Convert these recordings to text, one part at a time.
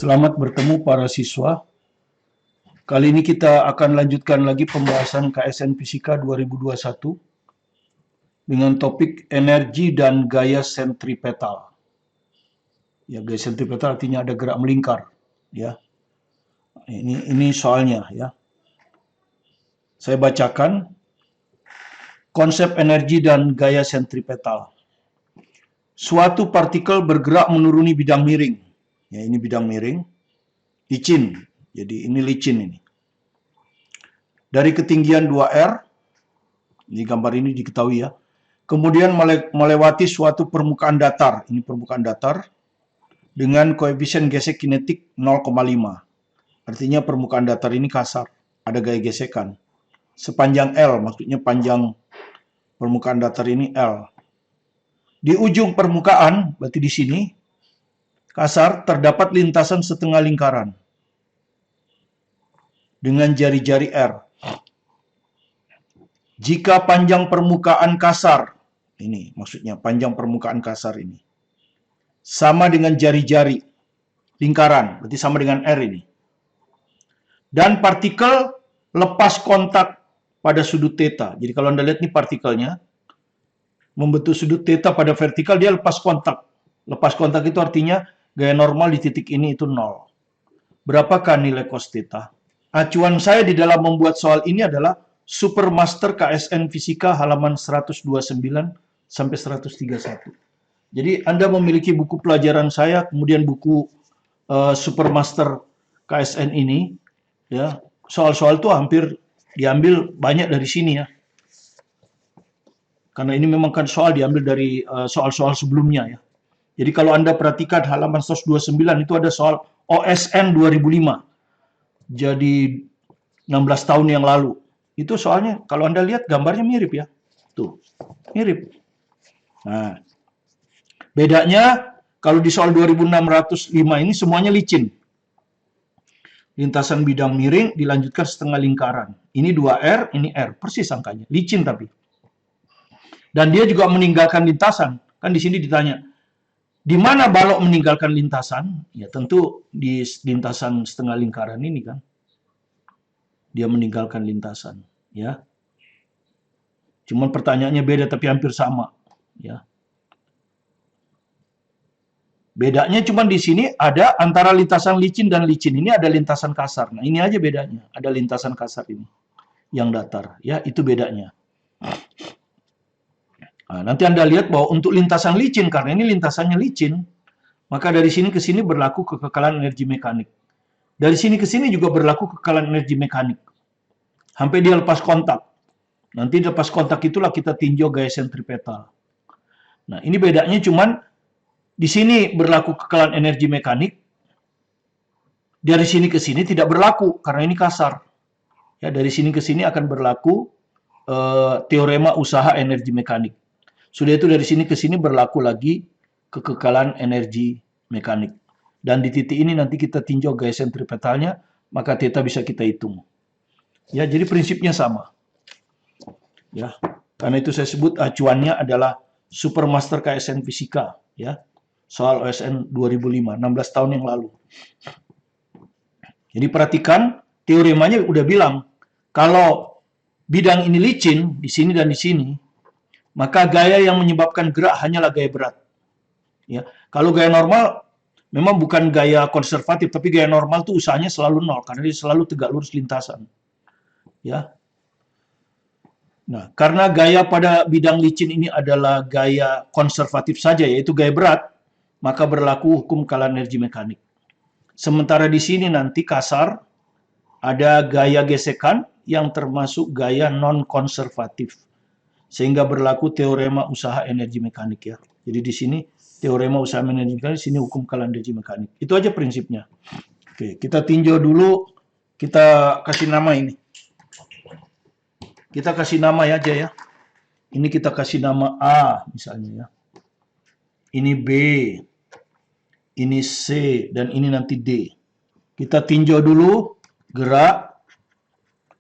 Selamat bertemu para siswa. Kali ini kita akan lanjutkan lagi pembahasan KSN Fisika 2021 dengan topik energi dan gaya sentripetal. Ya, gaya sentripetal artinya ada gerak melingkar. Ya, ini soalnya. Ya, saya bacakan konsep energi dan gaya sentripetal. Suatu partikel bergerak menuruni bidang miring. Ya, ini bidang miring. Licin. Jadi ini licin ini. Dari ketinggian 2R, di gambar ini diketahui ya, kemudian melewati suatu permukaan datar, ini permukaan datar, dengan koefisien gesek kinetik 0,5. Artinya permukaan datar ini kasar, ada gaya gesekan. Sepanjang L, maksudnya panjang permukaan datar ini L. Di ujung permukaan, berarti di sini, kasar, terdapat lintasan setengah lingkaran dengan jari-jari R. Jika panjang permukaan kasar, ini maksudnya panjang permukaan kasar ini, sama dengan jari-jari lingkaran, berarti sama dengan R ini. Dan partikel lepas kontak pada sudut theta. Jadi kalau Anda lihat ini partikelnya, membentuk sudut theta pada vertikal, dia lepas kontak. Lepas kontak itu artinya gaya normal di titik ini itu 0. Berapakah nilai cos theta? Acuan saya di dalam membuat soal ini adalah Supermaster KSN Fisika halaman 129 sampai 131. Jadi Anda memiliki buku pelajaran saya, kemudian buku Supermaster KSN ini, ya, soal-soal itu hampir diambil banyak dari sini ya. Karena ini memang kan soal diambil dari soal-soal sebelumnya ya. Jadi kalau Anda perhatikan halaman 129 itu ada soal OSN 2005. Jadi 16 tahun yang lalu. Itu soalnya kalau Anda lihat gambarnya mirip ya. Tuh, mirip. Nah, bedanya kalau di soal 2605 ini semuanya licin. Lintasan bidang miring dilanjutkan setengah lingkaran. Ini 2R, ini R. Persis angkanya. Licin tapi. Dan dia juga meninggalkan lintasan. Kan di sini ditanya, di mana balok meninggalkan lintasan? Ya tentu di lintasan setengah lingkaran ini kan. Dia meninggalkan lintasan, ya. Cuman pertanyaannya beda tapi hampir sama, ya. Bedanya cuma di sini ada antara lintasan licin dan licin ini ada lintasan kasar. Nah, ini aja bedanya. Ada lintasan kasar ini yang datar, ya, itu bedanya. Nah, nanti Anda lihat bahwa untuk lintasan licin, karena ini lintasannya licin, maka dari sini ke sini berlaku kekekalan energi mekanik. Dari sini ke sini juga berlaku kekekalan energi mekanik. Sampai dia lepas kontak. Nanti lepas kontak itulah kita tinjau gaya sentripetal. Nah, ini bedanya cuman di sini berlaku kekekalan energi mekanik. Dari sini ke sini tidak berlaku karena ini kasar. Ya, dari sini ke sini akan berlaku teorema usaha energi mekanik. Sudah itu dari sini ke sini berlaku lagi kekekalan energi mekanik. Dan di titik ini nanti kita tinjau gaya sentripetalnya, maka theta bisa kita hitung. Ya, jadi prinsipnya sama. Ya, karena itu saya sebut acuannya adalah Supermaster KSN Fisika, ya. Soal OSN 2005, 16 tahun yang lalu. Jadi perhatikan, teoremanya udah bilang, kalau bidang ini licin, di sini dan di sini, maka gaya yang menyebabkan gerak hanyalah gaya berat. Ya, kalau gaya normal memang bukan gaya konservatif, tapi gaya normal itu usahanya selalu 0 karena dia selalu tegak lurus lintasan. Ya. Nah, karena gaya pada bidang licin ini adalah gaya konservatif saja, yaitu gaya berat, maka berlaku hukum kekekalan energi mekanik. Sementara di sini nanti kasar ada gaya gesekan yang termasuk gaya non-konservatif. Sehingga berlaku teorema usaha energi mekanik ya. Jadi di sini teorema usaha energi mekanik, di sini hukum kekekalan energi mekanik. Itu aja prinsipnya. Oke, kita tinjau dulu, kita kasih nama ini. Kita kasih nama ya aja ya. Ini kita kasih nama A misalnya ya. Ini B, ini C, dan ini nanti D. Kita tinjau dulu gerak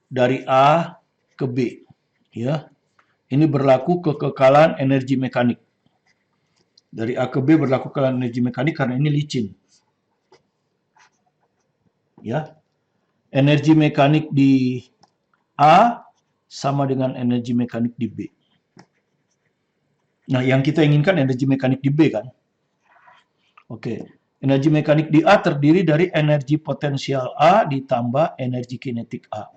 dari A ke B. Ya. Ini berlaku kekekalan energi mekanik. Dari A ke B berlaku kekekalan energi mekanik karena ini licin. Ya, energi mekanik di A sama dengan energi mekanik di B. Nah, yang kita inginkan energi mekanik di B kan? Oke, energi mekanik di A terdiri dari energi potensial A ditambah energi kinetik A.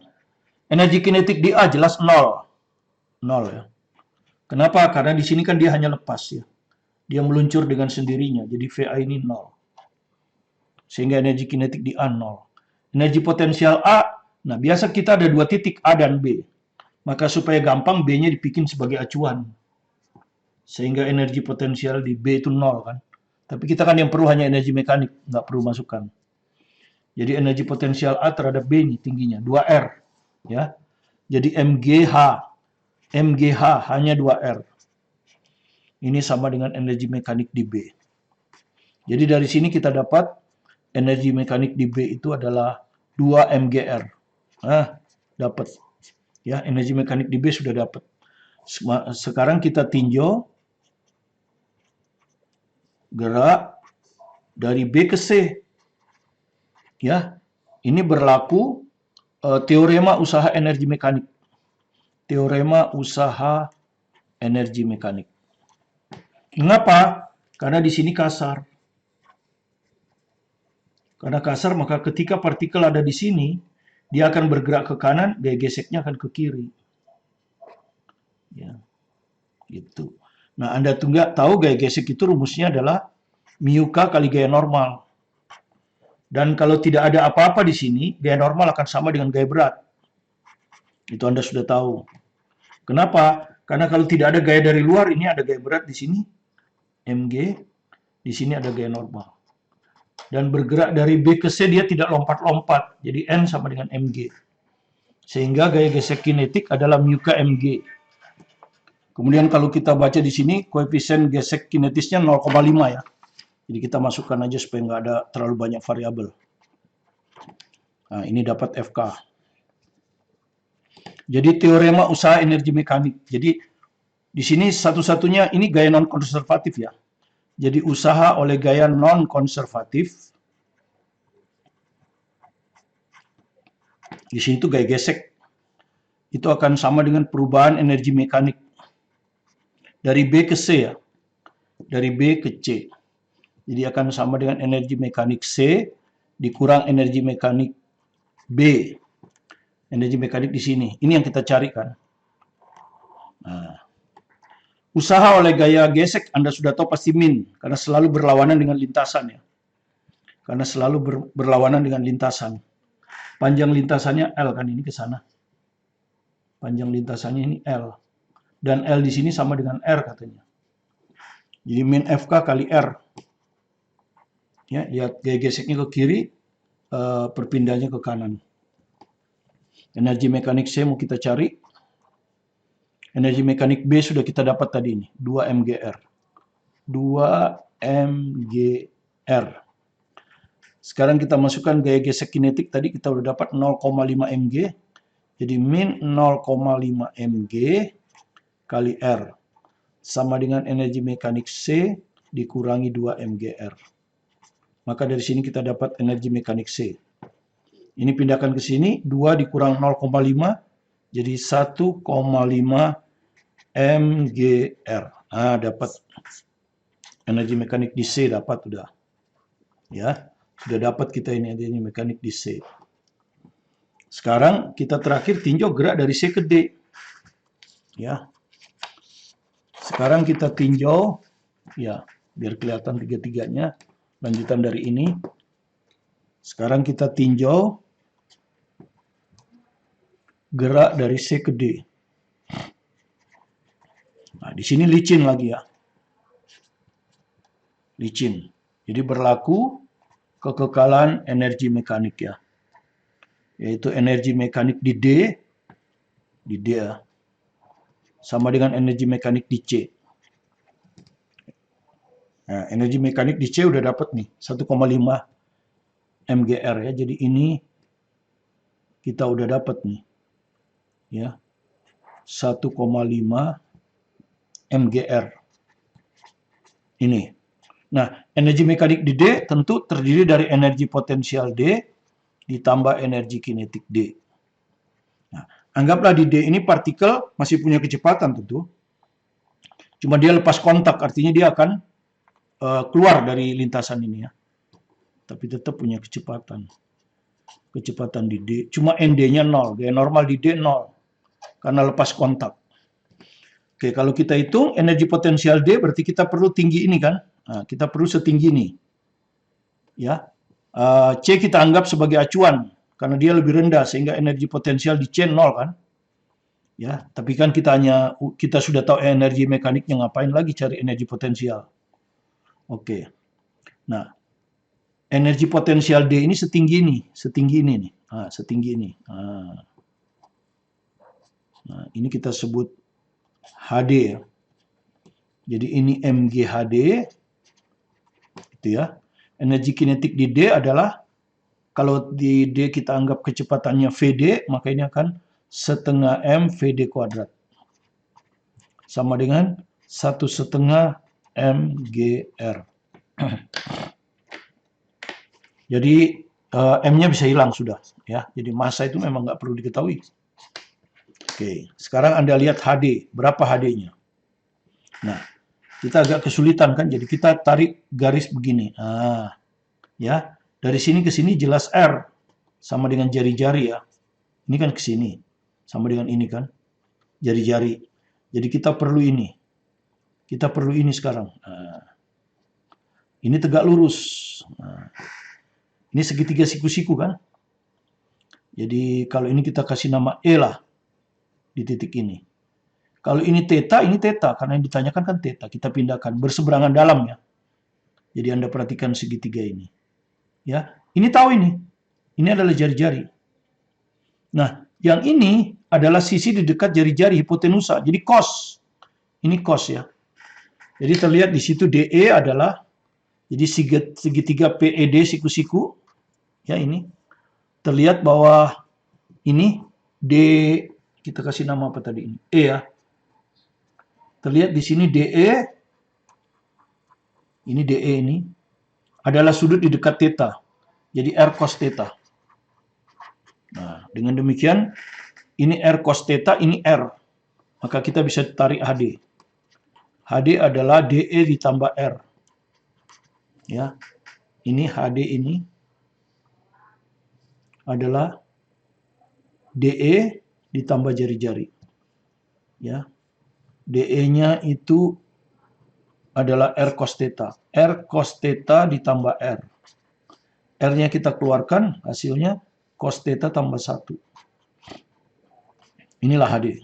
Energi kinetik di A jelas 0. 0 ya. Kenapa? Karena di sini kan dia hanya lepas ya. Dia meluncur dengan sendirinya, jadi VA ini 0. Sehingga energi kinetik di A 0. Energi potensial A, nah biasa kita ada dua titik A dan B. Maka supaya gampang B-nya dibikin sebagai acuan. Sehingga energi potensial di B itu 0 kan. Tapi kita kan yang perlu hanya energi mekanik, nggak perlu masukkan. Jadi energi potensial A terhadap B ini tingginya, 2R. Ya. Jadi MGH. MGH hanya 2R. Ini sama dengan energi mekanik di B. Jadi dari sini kita dapat energi mekanik di B itu adalah 2 MGR. Nah, dapat. Ya, energi mekanik di B sudah dapat. Sekarang kita tinjau gerak dari B ke C. Ya, ini berlaku teorema usaha energi mekanik. Teorema usaha energi mekanik. Mengapa? Karena di sini kasar. Karena kasar, maka ketika partikel ada di sini, dia akan bergerak ke kanan, gaya geseknya akan ke kiri. Ya, gitu. Nah, Anda nggak tahu gaya gesek itu rumusnya adalah mu k kali gaya normal. Dan kalau tidak ada apa-apa di sini, gaya normal akan sama dengan gaya berat. Itu Anda sudah tahu. Kenapa? Karena kalau tidak ada gaya dari luar, ini ada gaya berat di sini, mg, di sini ada gaya normal. Dan bergerak dari B ke C dia tidak lompat-lompat, jadi N sama dengan mg. Sehingga gaya gesek kinetik adalah mu k mg. Kemudian kalau kita baca di sini, koefisien gesek kinetisnya 0,5 ya. Jadi kita masukkan aja supaya nggak ada terlalu banyak variabel. Nah, ini dapat FK. Jadi teorema usaha energi mekanik. Jadi di sini satu-satunya ini gaya non-konservatif ya. Jadi usaha oleh gaya non-konservatif. Di sini itu gaya gesek. Itu akan sama dengan perubahan energi mekanik. Dari B ke C ya. Dari B ke C. Jadi akan sama dengan energi mekanik C dikurang energi mekanik B. Energi mekanik di sini. Ini yang kita carikan. Nah, usaha oleh gaya gesek Anda sudah tahu pasti min. Karena selalu berlawanan dengan lintasan ya. Karena selalu berlawanan dengan lintasan. Panjang lintasannya L kan ini ke sana. Panjang lintasannya ini L. Dan L di sini sama dengan R katanya. Jadi min FK kali R. Ya, lihat gaya geseknya ke kiri, perpindahannya ke kanan. Energi mekanik C mau kita cari. Energi mekanik B sudah kita dapat tadi ini, 2 MGR. 2 MGR. Sekarang kita masukkan gaya gesek kinetik tadi kita udah dapat 0,5 mg. Jadi min 0,5 mg kali R sama dengan energi mekanik C dikurangi 2 MGR. Maka dari sini kita dapat energi mekanik C. Ini pindahkan ke sini, 2 dikurang 0,5 jadi 1,5 MGR. Ah, dapat energi mekanik di C dapat sudah. Ya, sudah dapat kita ini energi mekanik di C. Sekarang kita terakhir tinjau gerak dari C ke D. Ya. Sekarang kita tinjau ya, biar kelihatan tiga-tiganya lanjutan dari ini. Sekarang kita tinjau gerak dari C ke D. Nah, di sini licin lagi ya. Licin. Jadi berlaku kekekalan energi mekanik ya. Yaitu energi mekanik di D ya. Sama dengan energi mekanik di C. Nah, energi mekanik di C udah dapat nih 1,5 MGR ya. Jadi ini kita udah dapat nih. Ya. 1,5 MGR. Ini. Nah, energi mekanik di D tentu terdiri dari energi potensial D ditambah energi kinetik D. Nah, anggaplah di D ini partikel masih punya kecepatan tentu. Cuma dia lepas kontak, artinya dia akan keluar dari lintasan ini ya. Tapi tetap punya kecepatan. Kecepatan di D, cuma ND-nya 0. Gaya normal di D 0. Karena lepas kontak. Oke, kalau kita hitung energi potensial D, berarti kita perlu tinggi ini kan. Nah, kita perlu setinggi ini. Ya, C kita anggap sebagai acuan. Karena dia lebih rendah, sehingga energi potensial di C 0 kan. Ya, tapi kan kita sudah tahu energi mekaniknya, ngapain lagi cari energi potensial. Oke. Nah, energi potensial D ini setinggi ini nih. Setinggi ini. Nah, ini kita sebut HD ya. Jadi ini MGHD itu ya. Energi kinetik di D adalah, kalau di D kita anggap kecepatannya VD, maka ini akan setengah M VD kuadrat. Sama dengan 1,5 MGR. Jadi M-nya bisa hilang sudah ya. Jadi massa itu memang nggak perlu diketahui. Oke, sekarang Anda lihat HD, berapa HD-nya? Nah, kita agak kesulitan kan, jadi kita tarik garis begini. Ya, dari sini ke sini jelas R, sama dengan jari-jari ya. Ini kan ke sini, sama dengan ini kan, jari-jari. Jadi kita perlu ini. Kita perlu ini sekarang. Ini tegak lurus. Ini segitiga siku-siku kan. Jadi kalau ini kita kasih nama E lah. Di titik ini. Kalau ini theta, karena yang ditanyakan kan theta. Kita pindahkan berseberangan dalam ya. Jadi Anda perhatikan segitiga ini. Ya, ini tahu ini. Ini adalah jari-jari. Nah, yang ini adalah sisi di dekat jari-jari hipotenusa. Jadi cos. Ini cos ya. Jadi terlihat di situ DE adalah, jadi segitiga PED siku-siku. Ya ini. Terlihat bahwa ini D, kita kasih nama apa tadi ini? E ya. Terlihat di sini DE. Ini DE ini adalah sudut di dekat theta. Jadi R cos theta. Nah, dengan demikian ini R cos theta, ini R. Maka kita bisa tarik HD. HD adalah DE ditambah R. Ya. Ini HD ini adalah DE ditambah jari-jari. Ya. DE-nya itu adalah R cos theta. R cos theta ditambah R. R-nya kita keluarkan, hasilnya cos theta tambah 1. Inilah HD.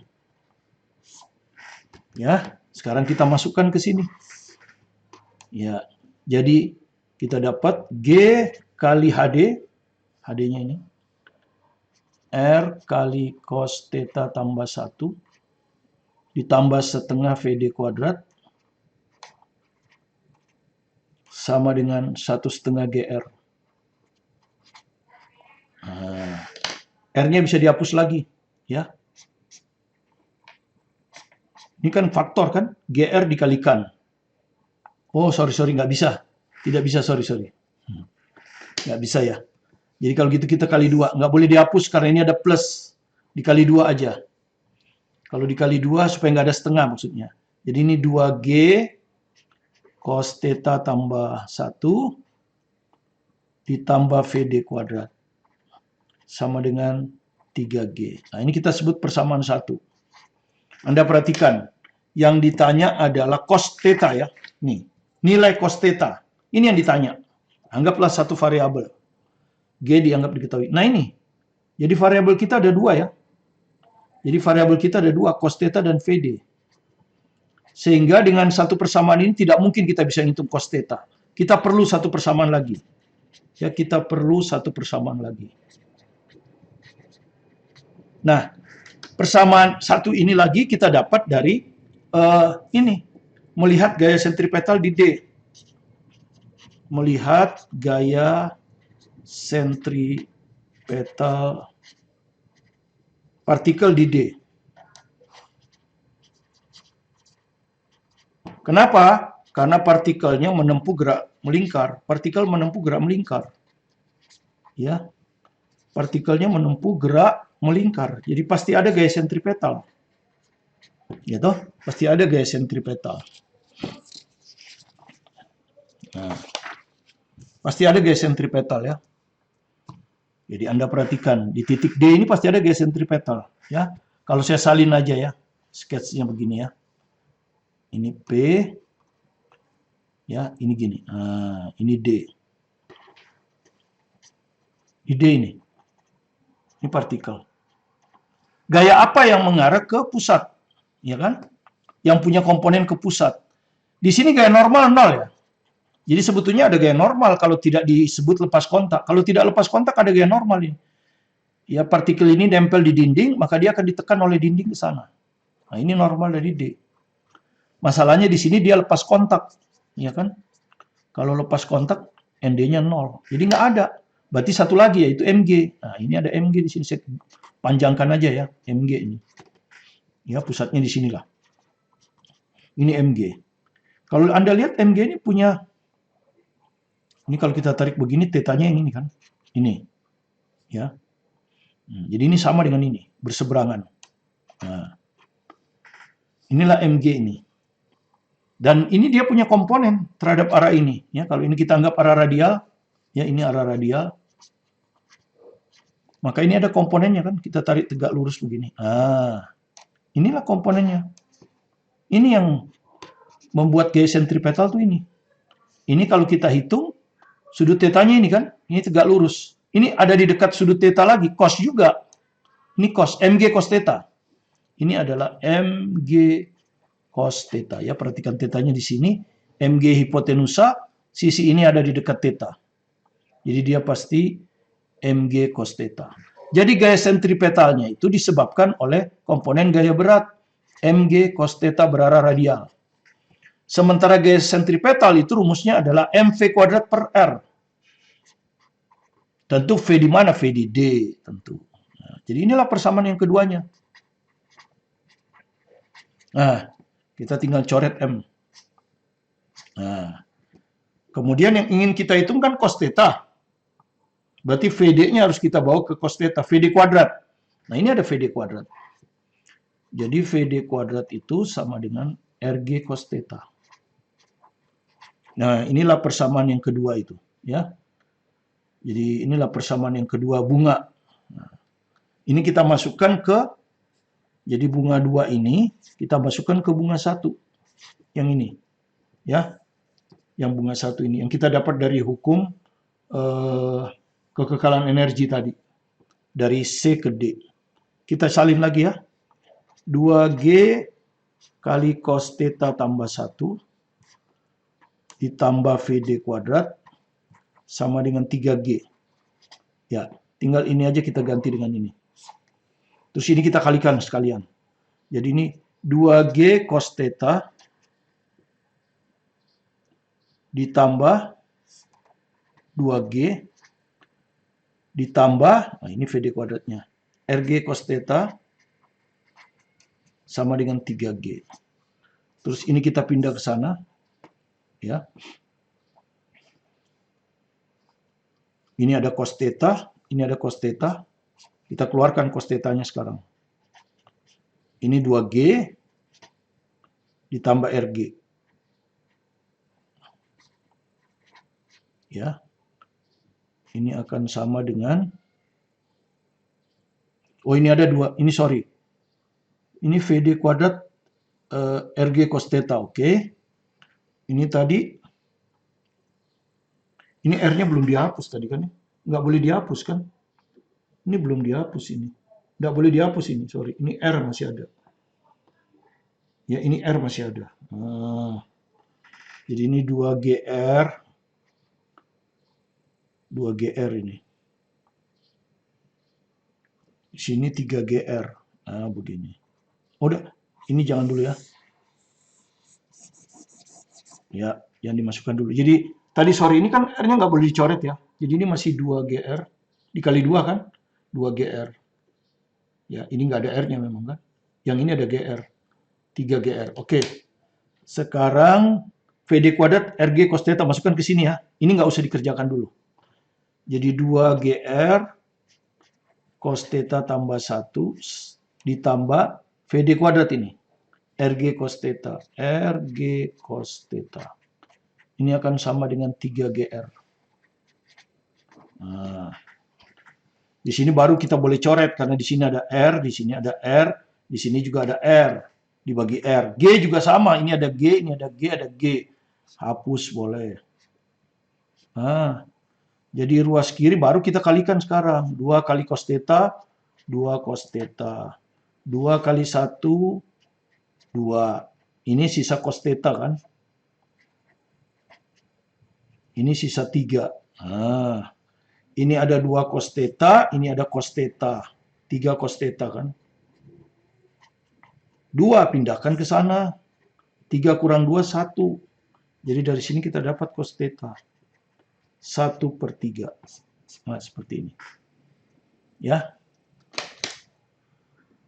Ya, sekarang kita masukkan ke sini. Ya, jadi kita dapat G kali HD. HD-nya ini. R kali cos theta tambah 1. Ditambah setengah VD kuadrat sama dengan 1,5 GR. R-nya bisa dihapus lagi, ya. Ini kan faktor kan, GR dikalikan. Oh, sorry, nggak bisa. Tidak bisa, sorry. Nggak bisa ya. Jadi kalau gitu kita kali 2. Nggak boleh dihapus karena ini ada plus. Dikali 2 aja. Kalau dikali 2 supaya nggak ada setengah maksudnya. Jadi ini 2G cos theta tambah 1 ditambah VD kuadrat. Sama dengan 3G. Nah ini kita sebut persamaan 1. Anda perhatikan. Yang ditanya adalah cos theta ya. Nih, nilai cos theta. Ini yang ditanya. Anggaplah satu variabel. G dianggap diketahui. Nah ini. Jadi variabel kita ada 2 ya. Jadi variabel kita ada 2, cos theta dan VD. Sehingga dengan satu persamaan ini tidak mungkin kita bisa hitung cos theta. Kita perlu satu persamaan lagi. Ya, kita perlu satu persamaan lagi. Nah, persamaan satu ini lagi kita dapat dari ini. Melihat gaya sentripetal di D. Melihat gaya sentripetal partikel di D. Kenapa? Karena partikelnya menempuh gerak melingkar. Partikel menempuh gerak melingkar. Ya. partikelnya menempuh gerak melingkar. Jadi pasti ada gaya sentripetal. Ya toh? Pasti ada gaya sentripetal. Nah, pasti ada gaya sentripetal ya. Jadi Anda perhatikan di titik D ini pasti ada gaya sentripetal ya. Kalau saya salin aja ya, sketsnya begini ya. Ini P ya, ini gini. Nah, ini D. Di D ini. Ini partikel. Gaya apa yang mengarah ke pusat? Ya kan? Yang punya komponen ke pusat. Di sini gaya normal 0 ya. Jadi sebetulnya ada gaya normal kalau tidak disebut lepas kontak. Kalau tidak lepas kontak ada gaya normal ini. Ya, partikel ini nempel di dinding, maka dia akan ditekan oleh dinding ke sana. Nah, ini normal dari D. Masalahnya di sini dia lepas kontak, ya kan? Kalau lepas kontak, ND-nya 0. Jadi nggak ada. Berarti satu lagi yaitu Mg. Nah, ini ada Mg di sini. Saya panjangkan aja ya, Mg ini. Ya, pusatnya di sinilah. Ini Mg. Kalau Anda lihat Mg ini punya, ini kalau kita tarik begini, tetanya yang ini kan. Ini. Ya. Jadi ini sama dengan ini, berseberangan. Nah, inilah Mg ini. Dan ini dia punya komponen terhadap arah ini. Ya, kalau ini kita anggap arah radial, ya ini arah radial. Maka ini ada komponennya kan, kita tarik tegak lurus begini. Ah, inilah komponennya. Ini yang membuat gaya sentripetal tuh ini. Ini kalau kita hitung, sudut tetanya ini kan, ini tegak lurus. Ini ada di dekat sudut theta lagi, cos juga. Ini cos, Mg cos theta. Ini adalah Mg cos theta. Ya, perhatikan tetanya di sini. Mg hipotenusa, sisi ini ada di dekat theta. Jadi dia pasti Mg cos theta. Jadi gaya sentripetalnya itu disebabkan oleh komponen gaya berat. Mg cos theta berarah radial. Sementara gaya sentripetal itu rumusnya adalah mv kuadrat per r. Tentu V di mana? V di D tentu. Nah, jadi inilah persamaan yang keduanya. Nah, kita tinggal coret M. Nah, kemudian yang ingin kita hitung kan cos theta. Berarti VD-nya harus kita bawa ke cos theta, VD kuadrat. Nah, ini ada VD kuadrat. Jadi VD kuadrat itu sama dengan RG cos theta. Nah, inilah persamaan yang kedua itu, ya. Jadi inilah persamaan yang kedua bunga. Nah, ini kita masukkan ke, jadi bunga 2 ini kita masukkan ke bunga 1. Yang ini, ya. Yang bunga 1 ini yang kita dapat dari hukum kekekalan energi tadi. Dari C ke D. Kita salin lagi ya. 2G kali cos theta tambah 1 ditambah VD kuadrat sama dengan 3G. Ya, tinggal ini aja kita ganti dengan ini. Terus ini kita kalikan sekalian. Jadi ini 2G cos theta ditambah 2G ditambah, nah ini VD kuadratnya, RG cos theta sama dengan 3G. Terus ini kita pindah ke sana. Ya. Ini ada cos theta, ini ada cos theta. Kita keluarkan cos theta-nya sekarang. Ini 2G ditambah RG. Ya. Ini akan sama dengan, oh ini ada 2, ini sorry. Ini VD kuadrat RG cos theta, oke. Ini tadi, ini R-nya belum dihapus tadi kan? Nggak boleh dihapus kan? Ini belum dihapus ini. Nggak boleh dihapus ini, sorry. Ini R masih ada. Ya, ini R masih ada. Nah, jadi ini 2GR. 2GR ini. Di sini 3GR. Nah, begini. Udah, ini jangan dulu ya. Ya, yang dimasukkan dulu. Jadi, tadi sore ini kan R-nya nggak boleh dicoret ya. Jadi ini masih 2GR. Dikali 2 kan? 2GR. Ya, ini nggak ada R-nya memang kan? Yang ini ada GR. 3GR. Oke. Sekarang VD kuadrat RG cos theta masukkan ke sini ya. Ini nggak usah dikerjakan dulu. Jadi 2GR cos theta tambah 1 ditambah VD kuadrat ini. RG cos theta. RG cos theta. Ini akan sama dengan 3GR. Nah, di sini baru kita boleh coret karena di sini ada R, di sini ada R, di sini juga ada R, dibagi R. G juga sama, ini ada G, ini ada G, ada G. Hapus boleh. Nah, jadi ruas kiri baru kita kalikan sekarang. 2 kali cos theta, 2 cos theta. 2 kali 1, 2. Ini sisa cos theta kan? Ini sisa 3. Nah, ini ada 2 cos theta, ini ada cos theta. 3 cos theta kan? 2 pindahkan ke sana. 3 kurang 2, 1. Jadi dari sini kita dapat cos theta. 1/3. Nah, seperti ini. Ya.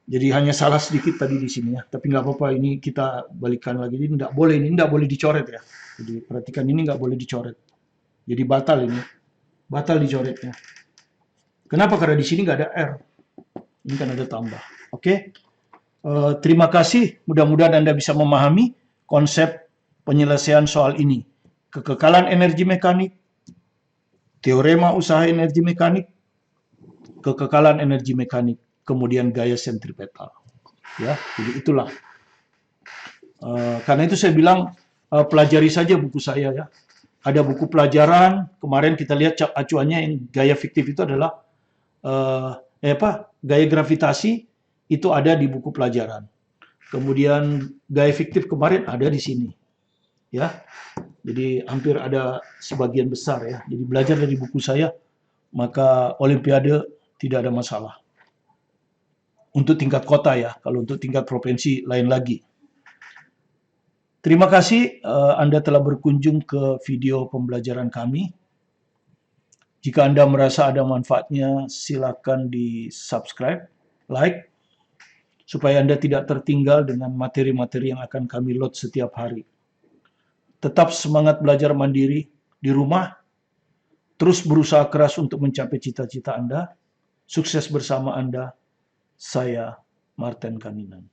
Jadi hanya salah sedikit tadi di sini ya. Tapi nggak apa-apa, ini kita balikan lagi. Ini nggak boleh dicoret ya. Jadi perhatikan, ini nggak boleh dicoret. Jadi batal ini. Batal dicoretnya. Kenapa? Karena di sini nggak ada R. Ini kan ada tambah. Oke. Terima kasih. Mudah-mudahan Anda bisa memahami konsep penyelesaian soal ini. Kekekalan energi mekanik, teorema usaha energi mekanik, kekekalan energi mekanik, kemudian gaya sentripetal. Ya, jadi itulah. Karena itu saya bilang pelajari saja buku saya ya. Ada buku pelajaran, kemarin kita lihat acuannya yang gaya fiktif itu adalah gaya gravitasi itu ada di buku pelajaran. Kemudian gaya fiktif kemarin ada di sini. Ya. Jadi hampir ada sebagian besar ya. Jadi belajar dari buku saya, maka olimpiade tidak ada masalah. Untuk tingkat kota ya, kalau untuk tingkat provinsi lain lagi. Terima kasih Anda telah berkunjung ke video pembelajaran kami. Jika Anda merasa ada manfaatnya, silakan di-subscribe, like, supaya Anda tidak tertinggal dengan materi-materi yang akan kami load setiap hari. Tetap semangat belajar mandiri di rumah, terus berusaha keras untuk mencapai cita-cita Anda. Sukses bersama Anda. Saya Martin Kaninan.